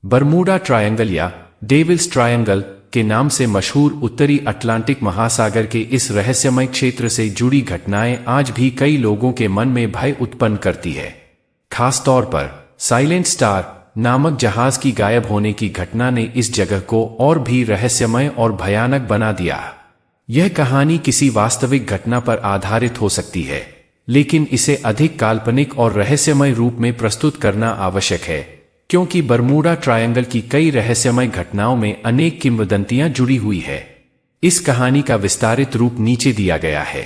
Bermuda triangle या devils triangle के नाम से मशहूर उत्तरी अटलांटिक महासागर के इस रहस्यमय क्षेत्र से जुड़ी घटनाएं आज भी कई लोगों के मन में भय उत्पन्न करती है। खासतौर पर साइलेंट स्टार नामक जहाज की गायब होने की घटना ने इस जगह को और भी रहस्यमय और भयानक बना दिया। यह कहानी किसी वास्तविक घटना पर आधारित हो सकती है, लेकिन इसे अधिक काल्पनिक और रहस्यमय रूप में प्रस्तुत करना आवश्यक है, क्योंकि बरमूडा ट्रायंगल की कई रहस्यमय घटनाओं में अनेक किंवदंतियां जुड़ी हुई है। इस कहानी का विस्तारित रूप नीचे दिया गया है।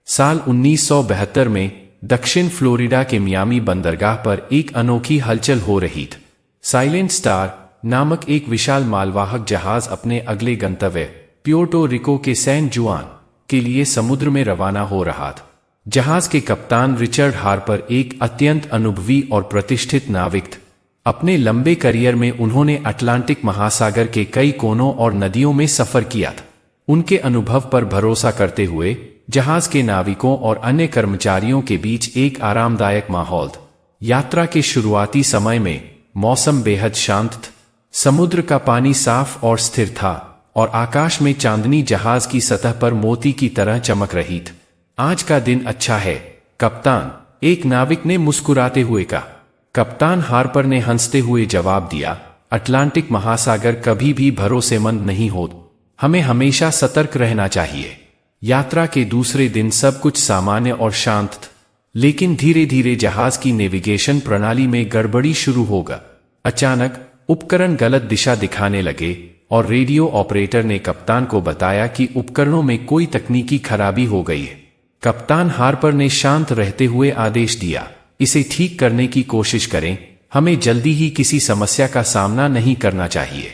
साल 1972 में दक्षिण फ्लोरिडा के मियामी बंदरगाह पर एक अनोखी हलचल हो रही थी। साइलेंट स्टार नामक एक विशाल मालवाहक जहाज अपने अगले गंतव्य प्यूर्टो रिको के सैन जुआन के लिए समुद्र में रवाना हो रहा था। जहाज के कप्तान रिचर्ड हार्पर एक अत्यंत अनुभवी और प्रतिष्ठित नाविक थे। अपने लंबे करियर में उन्होंने अटलांटिक महासागर के कई कोनों और नदियों में सफर किया था। उनके अनुभव पर भरोसा करते हुए जहाज के नाविकों और अन्य कर्मचारियों के बीच एक आरामदायक माहौल था। यात्रा के शुरुआती समय में मौसम बेहद शांत था। समुद्र का पानी साफ और स्थिर था और आकाश में चांदनी जहाज की सतह पर मोती की तरह चमक रही थी। आज का दिन अच्छा है, कप्तान, एक नाविक ने मुस्कुराते हुए कहा। कप्तान हार्पर ने हंसते हुए जवाब दिया, अटलांटिक महासागर कभी भी भरोसेमंद नहीं होता। हमें हमेशा सतर्क रहना चाहिए। यात्रा के दूसरे दिन सब कुछ सामान्य और शांत था, लेकिन धीरे धीरे जहाज की नेविगेशन प्रणाली में गड़बड़ी शुरू होगा। अचानक उपकरण गलत दिशा दिखाने लगे और रेडियो ऑपरेटर ने कप्तान को बताया कि उपकरणों में कोई तकनीकी खराबी हो गई है। कप्तान हार्पर ने शांत रहते हुए आदेश दिया, इसे ठीक करने की कोशिश करें, हमें जल्दी ही किसी समस्या का सामना नहीं करना चाहिए।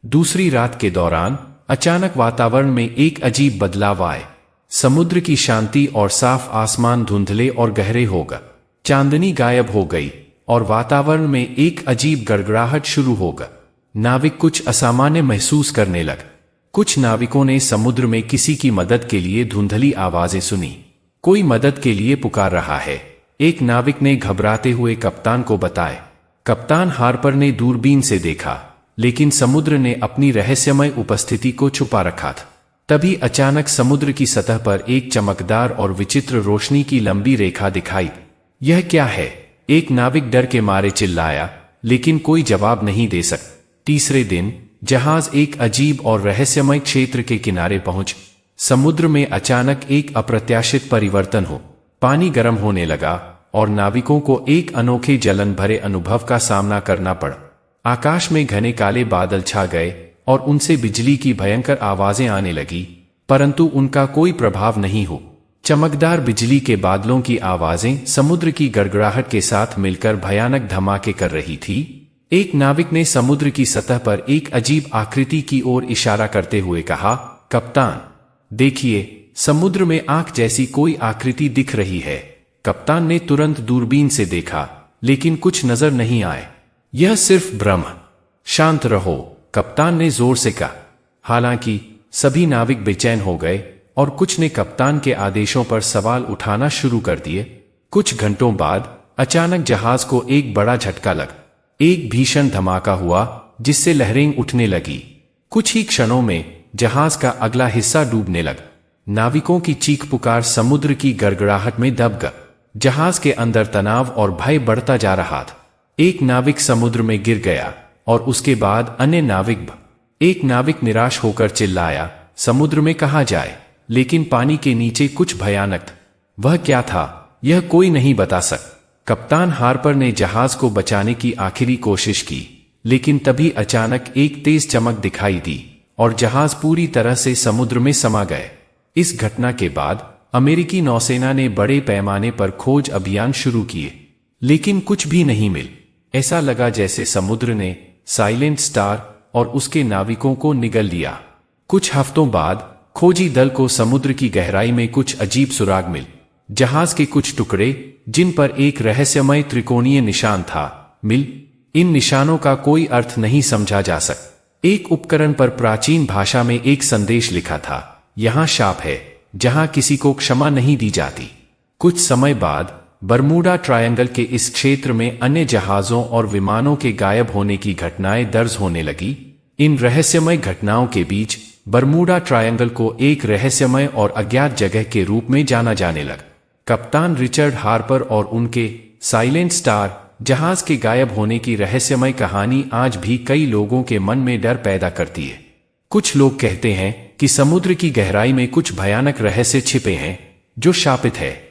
दूसरी रात के दौरान अचानक वातावरण में एक अजीब बदलाव आए। समुद्र की शांति और साफ आसमान धुंधले और गहरे हो गए। चांदनी गायब हो गई और वातावरण में एक अजीब गड़गड़ाहट शुरू हो गई। नाविक कुछ असामान्य महसूस करने लगे। कुछ नाविकों ने समुद्र में किसी की मदद के लिए धुंधली आवाजें सुनी। कोई मदद के लिए पुकार रहा है, एक नाविक ने घबराते हुए कप्तान को बताया। कप्तान हार्पर ने दूरबीन से देखा, लेकिन समुद्र ने अपनी रहस्यमय उपस्थिति को छुपा रखा था। तभी अचानक समुद्र की सतह पर एक चमकदार और विचित्र रोशनी की लंबी रेखा दिखाई। यह क्या है? एक नाविक डर के मारे चिल्लाया, लेकिन कोई जवाब नहीं दे सका। तीसरे दिन जहाज एक अजीब और रहस्यमय क्षेत्र के किनारे पहुंच। समुद्र में अचानक एक अप्रत्याशित परिवर्तन हो। पानी गर्म होने लगा और नाविकों को एक अनोखे जलन भरे अनुभव का सामना करना पड़ा। आकाश में घने काले बादल छा गए और उनसे बिजली की भयंकर आवाजें आने लगी, परंतु उनका कोई प्रभाव नहीं हो। चमकदार बिजली के बादलों की आवाजें समुद्र की गड़गड़ाहट के साथ मिलकर भयानक धमाके कर रही थी। एक नाविक ने समुद्र की सतह पर एक अजीब आकृति की ओर इशारा करते हुए कहा, कप्तान, देखिए, समुद्र में आंख जैसी कोई आकृति दिख रही है। कप्तान ने तुरंत दूरबीन से देखा, लेकिन कुछ नजर नहीं आए। यह सिर्फ भ्रम। शांत रहो, कप्तान ने जोर से कहा। हालांकि सभी नाविक बेचैन हो गए और कुछ ने कप्तान के आदेशों पर सवाल उठाना शुरू कर दिए। कुछ घंटों बाद अचानक जहाज को एक बड़ा झटका लगा। एक भीषण धमाका हुआ जिससे लहरें उठने लगी। कुछ ही क्षणों में जहाज का अगला हिस्सा डूबने लगा। नाविकों की चीख पुकार समुद्र की गड़गड़ाहट में दब गया। जहाज के अंदर तनाव और भय बढ़ता जा रहा था। एक नाविक समुद्र में गिर गया और उसके बाद अन्य नाविक एक नाविक निराश होकर चिल्लाया, समुद्र में कहाँ जाए? लेकिन पानी के नीचे कुछ भयानक था। वह क्या था, यह कोई नहीं बता सकता। कप्तान हार्पर ने जहाज को बचाने की आखिरी कोशिश की, लेकिन तभी अचानक एक तेज चमक दिखाई दी और जहाज पूरी तरह से समुद्र में समा गए। इस घटना के बाद अमेरिकी नौसेना ने बड़े पैमाने पर खोज अभियान शुरू किए, लेकिन कुछ भी नहीं मिल। ऐसा लगा जैसे समुद्र ने साइलेंट स्टार और उसके नाविकों को निगल लिया। कुछ हफ्तों बाद खोजी दल को समुद्र की गहराई में कुछ अजीब सुराग मिल। जहाज के कुछ टुकड़े जिन पर एक रहस्यमय त्रिकोणीय निशान था मिल। इन निशानों का कोई अर्थ नहीं समझा जा सकता। एक उपकरण पर प्राचीन भाषा में एक संदेश लिखा था, यहाँ शाप है जहाँ किसी को क्षमा नहीं दी जाती। कुछ समय बाद बरमूडा ट्रायंगल के इस क्षेत्र में अन्य जहाज़ों और विमानों के गायब होने की घटनाएं दर्ज होने लगी। इन रहस्यमय घटनाओं के बीच बरमूडा ट्रायंगल को एक रहस्यमय और अज्ञात जगह के रूप में जाना जाने लगा। कप्तान रिचर्ड हार्पर और उनके साइलेंट स्टार जहाज के गायब होने की रहस्यमय कहानी आज भी कई लोगों के मन में डर पैदा करती है। कुछ लोग कहते हैं कि समुद्र की गहराई में कुछ भयानक रहस्य छिपे हैं जो शापित है।